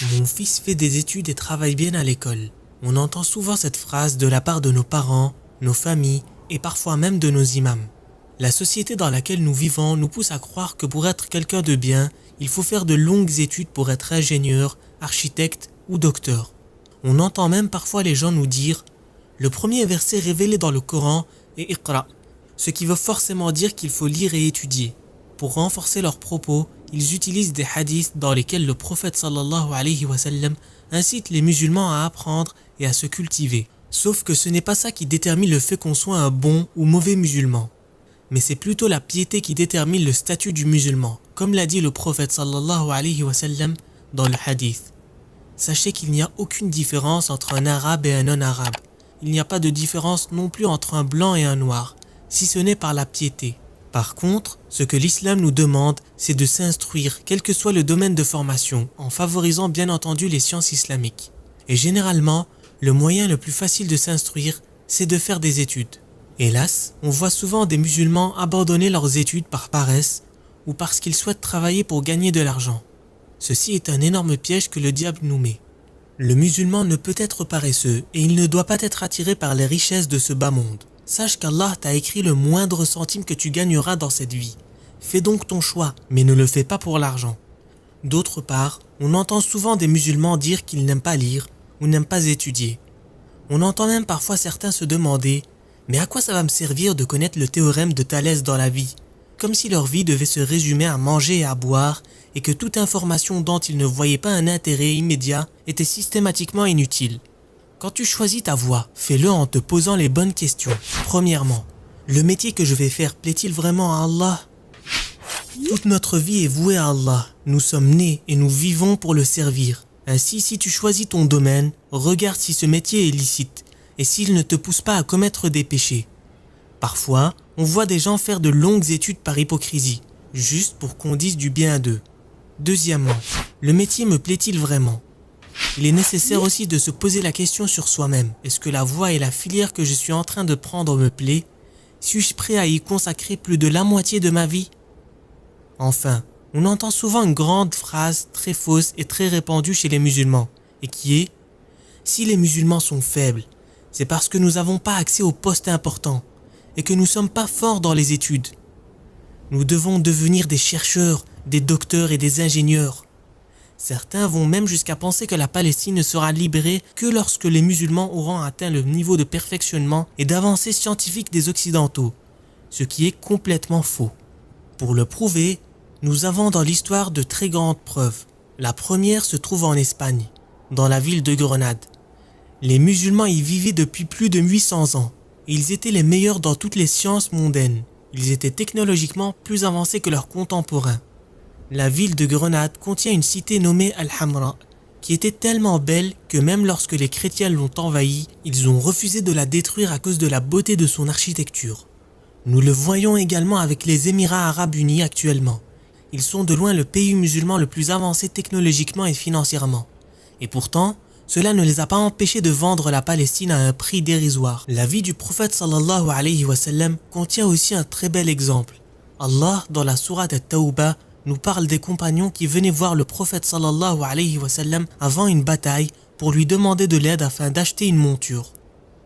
« Mon fils fait des études et travaille bien à l'école ». On entend souvent cette phrase de la part de nos parents, nos familles et parfois même de nos imams. La société dans laquelle nous vivons nous pousse à croire que pour être quelqu'un de bien, il faut faire de longues études pour être ingénieur, architecte ou docteur. On entend même parfois les gens nous dire « Le premier verset révélé dans le Coran est Iqra », ce qui veut forcément dire qu'il faut lire et étudier. Pour renforcer leurs propos, ils utilisent des hadiths dans lesquels le prophète sallallahu alayhi wa sallam incite les musulmans à apprendre et à se cultiver. Sauf que ce n'est pas ça qui détermine le fait qu'on soit un bon ou mauvais musulman. Mais c'est plutôt la piété qui détermine le statut du musulman, comme l'a dit le prophète sallallahu alayhi wa sallam dans le hadith. Sachez qu'il n'y a aucune différence entre un arabe et un non-arabe. Il n'y a pas de différence non plus entre un blanc et un noir, si ce n'est par la piété. Par contre, ce que l'islam nous demande, c'est de s'instruire, quel que soit le domaine de formation, en favorisant bien entendu les sciences islamiques. Et généralement, le moyen le plus facile de s'instruire, c'est de faire des études. Hélas, on voit souvent des musulmans abandonner leurs études par paresse ou parce qu'ils souhaitent travailler pour gagner de l'argent. Ceci est un énorme piège que le diable nous met. Le musulman ne peut être paresseux et il ne doit pas être attiré par les richesses de ce bas monde. Sache qu'Allah t'a écrit le moindre centime que tu gagneras dans cette vie. Fais donc ton choix, mais ne le fais pas pour l'argent. D'autre part, on entend souvent des musulmans dire qu'ils n'aiment pas lire ou n'aiment pas étudier. On entend même parfois certains se demander « Mais à quoi ça va me servir de connaître le théorème de Thalès dans la vie ?» Comme si leur vie devait se résumer à manger et à boire et que toute information dont ils ne voyaient pas un intérêt immédiat était systématiquement inutile. Quand tu choisis ta voie, fais-le en te posant les bonnes questions. Premièrement, le métier que je vais faire plaît-il vraiment à Allah ? Toute notre vie est vouée à Allah. Nous sommes nés et nous vivons pour le servir. Ainsi, si tu choisis ton domaine, regarde si ce métier est licite et s'il ne te pousse pas à commettre des péchés. Parfois, on voit des gens faire de longues études par hypocrisie, juste pour qu'on dise du bien d'eux. Deuxièmement, le métier me plaît-il vraiment ? Il est nécessaire aussi de se poser la question sur soi-même. Est-ce que la voie et la filière que je suis en train de prendre me plaît ? Suis-je prêt à y consacrer plus de la moitié de ma vie ? Enfin, on entend souvent une grande phrase très fausse et très répandue chez les musulmans, et qui est « Si les musulmans sont faibles, c'est parce que nous n'avons pas accès aux postes importants et que nous ne sommes pas forts dans les études. Nous devons devenir des chercheurs, des docteurs et des ingénieurs. » Certains vont même jusqu'à penser que la Palestine ne sera libérée que lorsque les musulmans auront atteint le niveau de perfectionnement et d'avancée scientifique des Occidentaux, ce qui est complètement faux. Pour le prouver, nous avons dans l'histoire de très grandes preuves. La première se trouve en Espagne, dans la ville de Grenade. Les musulmans y vivaient depuis plus de 800 ans. Ils étaient les meilleurs dans toutes les sciences mondaines. Ils étaient technologiquement plus avancés que leurs contemporains. La ville de Grenade contient une cité nommée Al-Hamra, qui était tellement belle que même lorsque les chrétiens l'ont envahie, ils ont refusé de la détruire à cause de la beauté de son architecture. Nous le voyons également avec les Émirats arabes unis actuellement. Ils sont de loin le pays musulman le plus avancé technologiquement et financièrement. Et pourtant, cela ne les a pas empêchés de vendre la Palestine à un prix dérisoire. La vie du prophète sallallahu alayhi wa sallam contient aussi un très bel exemple. Allah, dans la sourate At-Tawbah, nous parle des compagnons qui venaient voir le prophète sallallahu alayhi wa sallam avant une bataille pour lui demander de l'aide afin d'acheter une monture.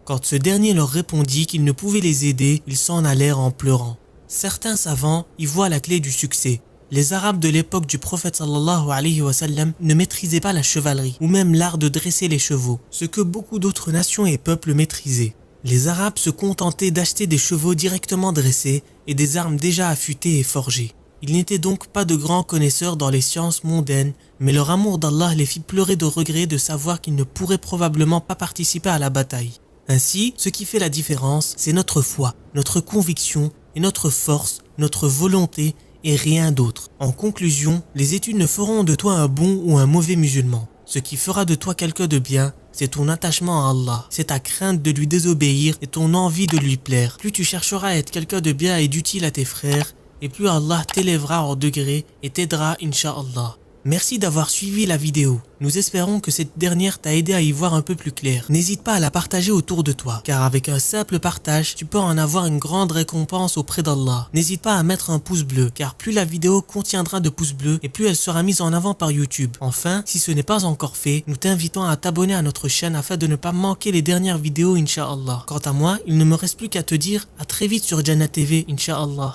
Quand ce dernier leur répondit qu'il ne pouvait les aider, ils s'en allèrent en pleurant. Certains savants y voient la clé du succès. Les Arabes de l'époque du prophète sallallahu alayhi wa sallam ne maîtrisaient pas la chevalerie ou même l'art de dresser les chevaux, ce que beaucoup d'autres nations et peuples maîtrisaient. Les Arabes se contentaient d'acheter des chevaux directement dressés et des armes déjà affûtées et forgées. Ils n'étaient donc pas de grands connaisseurs dans les sciences mondaines, mais leur amour d'Allah les fit pleurer de regret de savoir qu'ils ne pourraient probablement pas participer à la bataille. Ainsi, ce qui fait la différence, c'est notre foi, notre conviction et notre force, notre volonté et rien d'autre. En conclusion, les études ne feront de toi un bon ou un mauvais musulman. Ce qui fera de toi quelqu'un de bien, c'est ton attachement à Allah, c'est ta crainte de lui désobéir et ton envie de lui plaire. Plus tu chercheras à être quelqu'un de bien et d'utile à tes frères, et plus Allah t'élèvera en degrés et t'aidera, Inch'Allah. Merci d'avoir suivi la vidéo. Nous espérons que cette dernière t'a aidé à y voir un peu plus clair. N'hésite pas à la partager autour de toi, car avec un simple partage, tu peux en avoir une grande récompense auprès d'Allah. N'hésite pas à mettre un pouce bleu, car plus la vidéo contiendra de pouces bleus et plus elle sera mise en avant par YouTube. Enfin, si ce n'est pas encore fait, nous t'invitons à t'abonner à notre chaîne afin de ne pas manquer les dernières vidéos, Inch'Allah. Quant à moi, il ne me reste plus qu'à te dire à très vite sur Jannat TV, Inch'Allah.